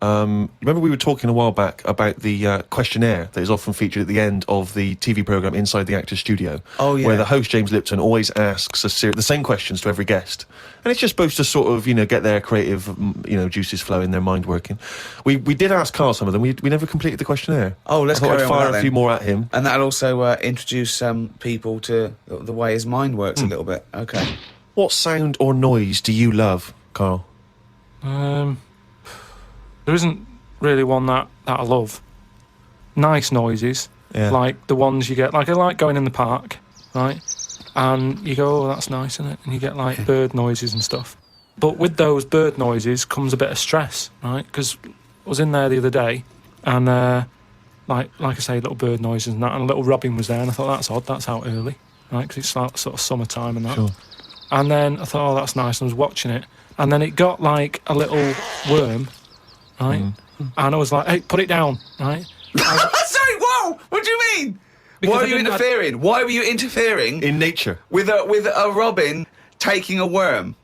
Remember we were talking a while back about the questionnaire that is often featured at the end of the TV programme Inside the Actors Studio. Oh, yeah. Where the host, James Lipton, always asks the same questions to every guest. And it's just supposed to sort of, get their creative, juices flowing, their mind working. We did ask Carl some of them. We never completed the questionnaire. Oh, let's I thought carry I'd on fire with that a few then. more at him. And that'll also introduce people to the way his mind works a little bit. Okay. What sound or noise do you love, Carl? There isn't really one that I love. Nice noises, like the ones you get. Like I like going in the park, right? And you go, oh, that's nice, isn't it? And you get like bird noises and stuff. But with those bird noises comes a bit of stress, right? Because I was in there the other day, and like I say, little bird noises and that, and a little robin was there, and I thought that's odd. That's out early, right? Because it's like sort of summertime and that. Sure. And then I thought, oh, that's nice. And I was watching it, and then it got like a little worm, right? And I was like, hey, put it down, right? Sorry, whoa! What do you mean? Why are you interfering? Why were you interfering in nature with a robin taking a worm?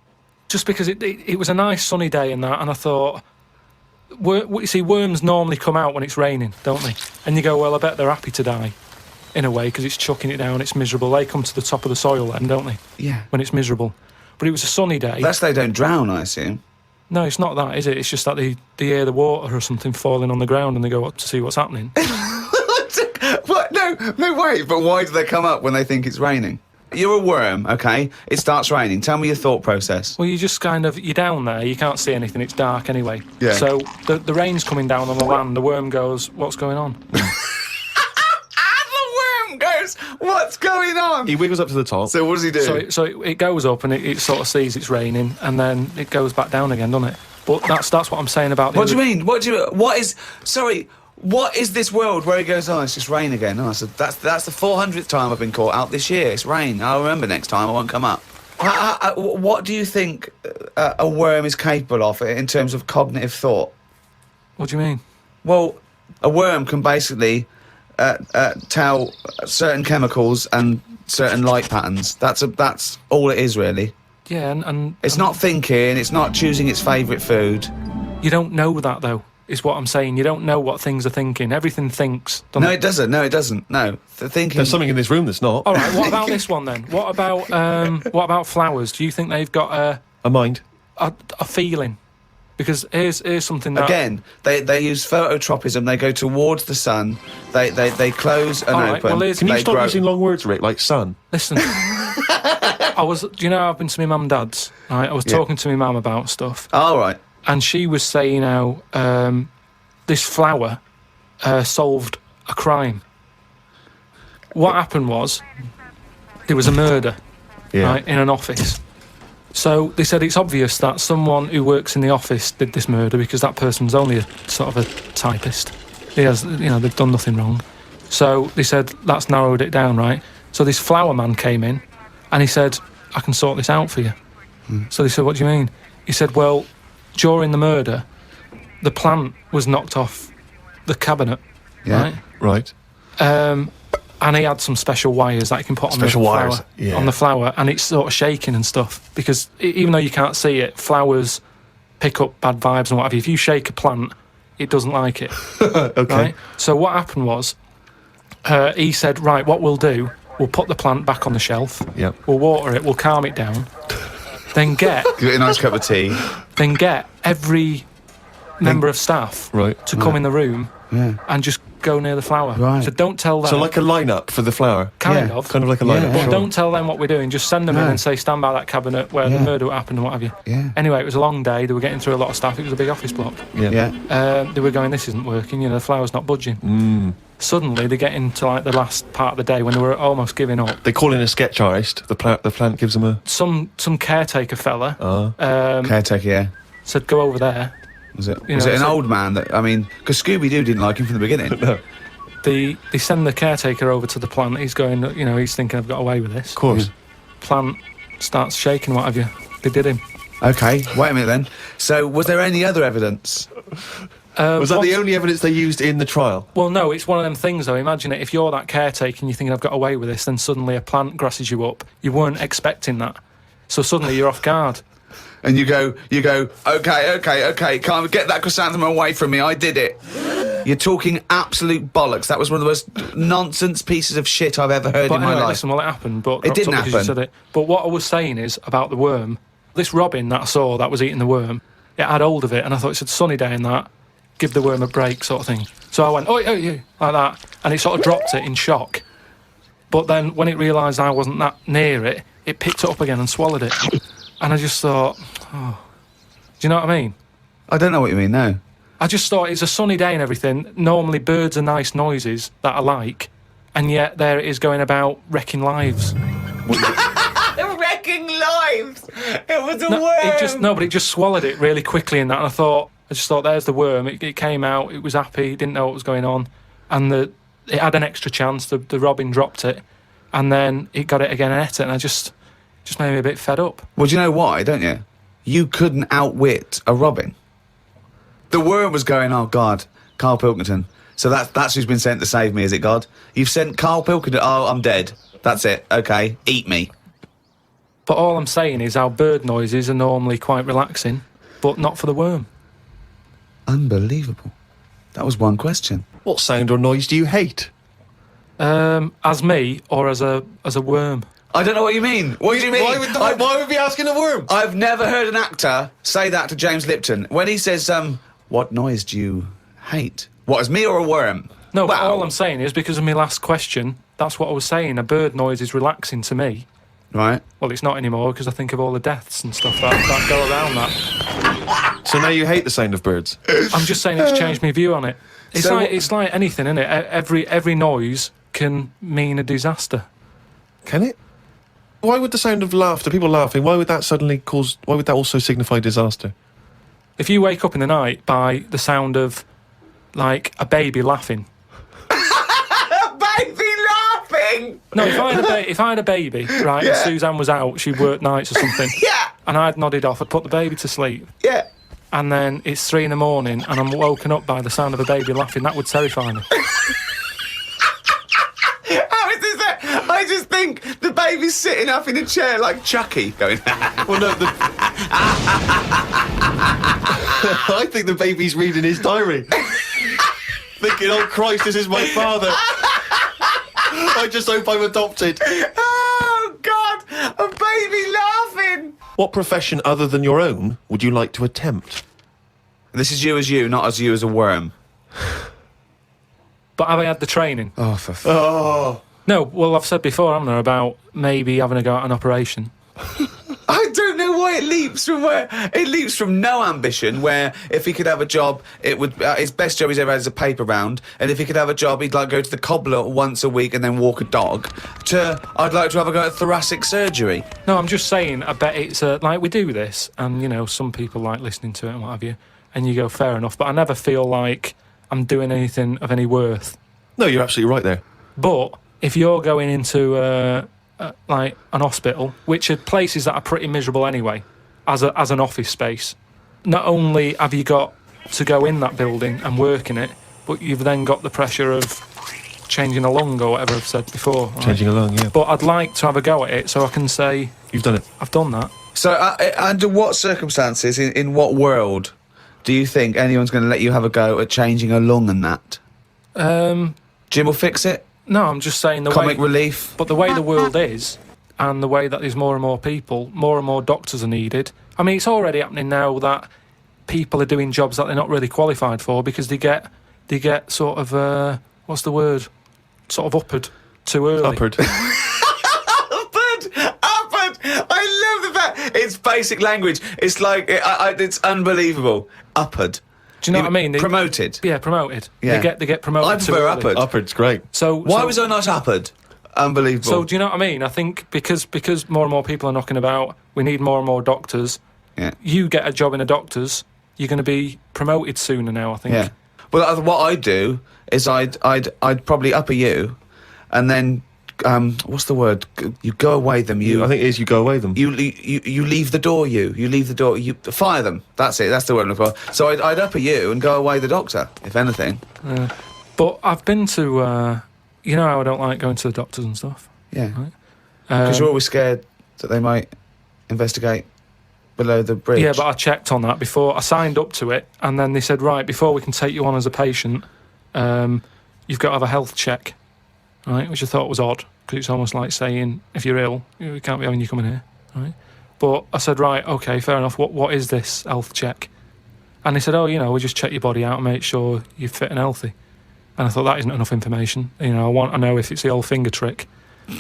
Just because it was a nice sunny day and that, and I thought, you see, worms normally come out when it's raining, don't they? And you go, well, I bet they're happy to die, in a way, because it's chucking it down, it's miserable. They come to the top of the soil then, don't they? Yeah. When it's miserable. But it was a sunny day. That's they don't drown, I assume. No, it's not that, is it? It's just that they hear the water or something falling on the ground and they go up to see what's happening. What? No way. But why do they come up when they think it's raining? You're a worm, okay? It starts raining. Tell me your thought process. Well, you just you're down there, you can't see anything, it's dark anyway. Yeah. So the rain's coming down on the land, the worm goes, what's going on? The worm goes, what's going on? He wiggles up to the top. So what does he do? So it goes up and it sort of sees it's raining, and then it goes back down again, doesn't it? But that's what I'm saying about... What do you mean? What is this world where it goes, oh, it's just rain again? Oh, so that's the 400th time I've been caught out this year. It's rain. I'll remember next time. I won't come up. What do you think a worm is capable of in terms of cognitive thought? What do you mean? Well, a worm can basically tell certain chemicals and certain light patterns. That's all it is, really. Yeah, and it's not thinking. It's not choosing its favourite food. You don't know that, though. Is what I'm saying. You don't know what things are thinking. Everything thinks. No, it doesn't. No, it doesn't. No, thinking. There's something in this room that's not. All right. What about this one then? What about flowers? Do you think they've got a mind, a feeling? Because here's something that... Again, they use phototropism. They go towards the sun. They close and open. Well, can you stop using long words, Rick, like sun? Listen. I've been to my mum and dad's. Right. I was talking to my mum about stuff. All right. And she was saying how this flower solved a crime. What happened was there was a murder right, in an office. So they said it's obvious that someone who works in the office did this murder because that person's only a sort of a typist. They've done nothing wrong. So they said, that's narrowed it down, right? So this flower man came in and he said, I can sort this out for you. So they said, what do you mean? He said, well, during the murder, the plant was knocked off the cabinet, right? And he had some special wires that he can put on the flower, and it's sort of shaking and stuff, because even though you can't see it, flowers pick up bad vibes and what have you. If you shake a plant, it doesn't like it. Okay. Right? So what happened was, he said, right, what we'll do, we'll put the plant back on the shelf, we'll water it, we'll calm it down, then give it a nice cup of tea. Then get every member of staff to come in the room and just go near the flower. Right. So don't tell them. So like a lineup for the flower. Kind of like a lineup. But don't tell them what we're doing. Just send them in and say, stand by that cabinet where the murder happened and what have you. Yeah. Anyway, it was a long day. They were getting through a lot of stuff. It was a big office block. They were going, this isn't working. The flower's not budging. Suddenly, they get into like the last part of the day when they were almost giving up. They call in a sketch artist. The plant gives them a... Some caretaker fella. Caretaker, said, go over there. Was it an old man that... I mean, because Scooby-Doo didn't like him from the beginning. No. They send the caretaker over to the plant. He's going, he's thinking, I've got away with this. Of course. Plant starts shaking, what have you. They did him. Okay, wait a minute then. So, was there any other evidence? Was that the only evidence they used in the trial? Well, no, it's one of them things, though. Imagine it, if you're that caretaker and you're thinking, I've got away with this, then suddenly a plant grasses you up. You weren't expecting that. So suddenly you're off guard. And you go, okay, can't get that chrysanthemum away from me, I did it. You're talking absolute bollocks. That was one of the most nonsense pieces of shit I've ever heard in my life. Listen, well, it happened, but it didn't happen. You said it. But what I was saying is about the worm. This robin that I saw that was eating the worm, it had hold of it, and I thought it's a sunny day in that. Give the worm a break, sort of thing. So I went, oh, you, like that, and it sort of dropped it in shock. But then when it realised I wasn't that near it, it picked it up again and swallowed it. And I just thought, oh, do you know what I mean? I don't know what you mean, no. I just thought it's a sunny day and everything. Normally birds are nice noises that I like, and yet there it is going about wrecking lives. Wrecking lives! It was a worm! But it just swallowed it really quickly in that, and I just thought, there's the worm. It came out, it was happy, it didn't know what was going on, and it had an extra chance. The robin dropped it, and then it got it again and ate it, and I just made me a bit fed up. Well, do you know why, don't you? You couldn't outwit a robin. The worm was going, oh, God, Karl Pilkington. So that's who's been sent to save me, is it, God? You've sent Karl Pilkington, oh, I'm dead. That's it, okay, eat me. But all I'm saying is our bird noises are normally quite relaxing, but not for the worm. Unbelievable. That was one question. What sound or noise do you hate? As me or as a worm? I don't know what you mean. What do you mean? Why would we be asking a worm? I've never heard an actor say that to James Lipton. When he says, what noise do you hate? What, as me or a worm? No, but all I'm saying is, because of my last question, that's what I was saying. A bird noise is relaxing to me. Right. Well, it's not anymore, because I think of all the deaths and stuff that go around that. So now you hate the sound of birds? I'm just saying it's changed my view on it. It's like anything, isn't it? Every noise can mean a disaster. Can it? Why would the sound of laughter, people laughing, why would that also signify disaster? If you wake up in the night by the sound of, like, a baby laughing. A baby laughing? No, if I had a baby, right, and Suzanne was out, she worked nights or something. Yeah. And I'd nodded off, I'd put the baby to sleep. Yeah. And then it's 3 a.m. and I'm woken up by the sound of a baby laughing, that would terrify me. How is this that? I just think the baby's sitting up in a chair like Chucky, going... Well, no, I think the baby's reading his diary. Thinking, oh, Christ, this is my father. I just hope I'm adopted. Oh, God, a baby laughing. What profession other than your own would you like to attempt? This is you as you, not as you as a worm. But have I had the training? Oh, Oh. No, well, I've said before, haven't I, about maybe having a go at an operation. I don't know why it leaps from where. It leaps from no ambition, where if he could have a job, it would his best job he's ever had is a paper round, and if he could have a job, he'd like go to the cobbler once a week and then walk a dog. To I'd like to have a go at thoracic surgery. No, I'm just saying, I bet it's like we do this, and you know, some people like listening to it and what have you, and you go, fair enough, but I never feel like I'm doing anything of any worth. No, you're absolutely right there. But if you're going into like an hospital, which are places that are pretty miserable anyway, as an office space, not only have you got to go in that building and work in it, but you've then got the pressure of changing a lung or whatever I've said before. Right? Changing a lung, yeah. But I'd like to have a go at it so I can say... You've done it. I've done that. So under what circumstances, in what world, do you think anyone's going to let you have a go at changing a lung and that? Jim will fix it? No, I'm just saying the Comic relief? But the way the world is, and the way that there's more and more people, more and more doctors are needed. I mean, it's already happening now that people are doing jobs that they're not really qualified for because they get sort of, what's the word? Sort of uppered too early. Uppered. Uppered! I love the fact it's basic language. It's like, it's unbelievable. Uppered. Do you know what I mean? Promoted. Yeah, promoted. Yeah. They get promoted. I prefer uppered. Uppered's great. Why was I not uppered? Unbelievable. So do you know what I mean? I think because more and more people are knocking about, we need more and more doctors. Yeah. You get a job in a doctor's, you're going to be promoted sooner now, I think. Yeah. Well, what I'd do is I'd probably upper you, and then what's the word? You go away them. I think it is you go away them. You leave the door. You leave the door. You fire them. That's it. That's the word I'm looking for. So I'd upper you and go away the doctor, if anything. But I've been to, you know how I don't like going to the doctors and stuff. Yeah. Right? Because you're always scared that they might investigate below the bridge. Yeah, but I checked on that before I signed up to it, and then they said, right, before we can take you on as a patient, you've got to have a health check, right? Which I thought was odd, because it's almost like saying, if you're ill, we can't be having you coming here, right? But I said, right, okay, fair enough. What is this health check? And they said, oh, we just check your body out and make sure you're fit and healthy. And I thought, that isn't enough information. I want to know if it's the old finger trick,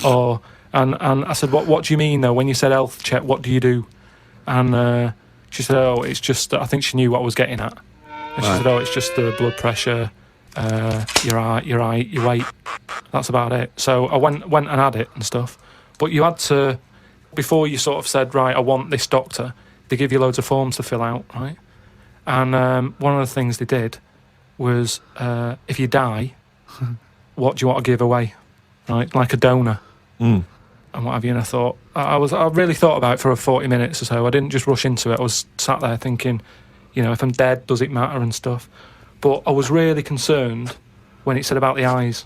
or and I said, what do you mean though? When you said health check, what do you do? And she said, oh, it's just, I think she knew what I was getting at. And she said, oh, it's just the blood pressure, your weight. That's about it. So I went and had it and stuff. But you had to, before you sort of said, right, I want this doctor, they give you loads of forms to fill out, right? And one of the things they did was, if you die, what do you want to give away, right? Like a donor. And what have you. And I thought, I really thought about it for 40 minutes or so. I didn't just rush into it. I was sat there thinking, if I'm dead, does it matter and stuff? But I was really concerned when it said about the eyes.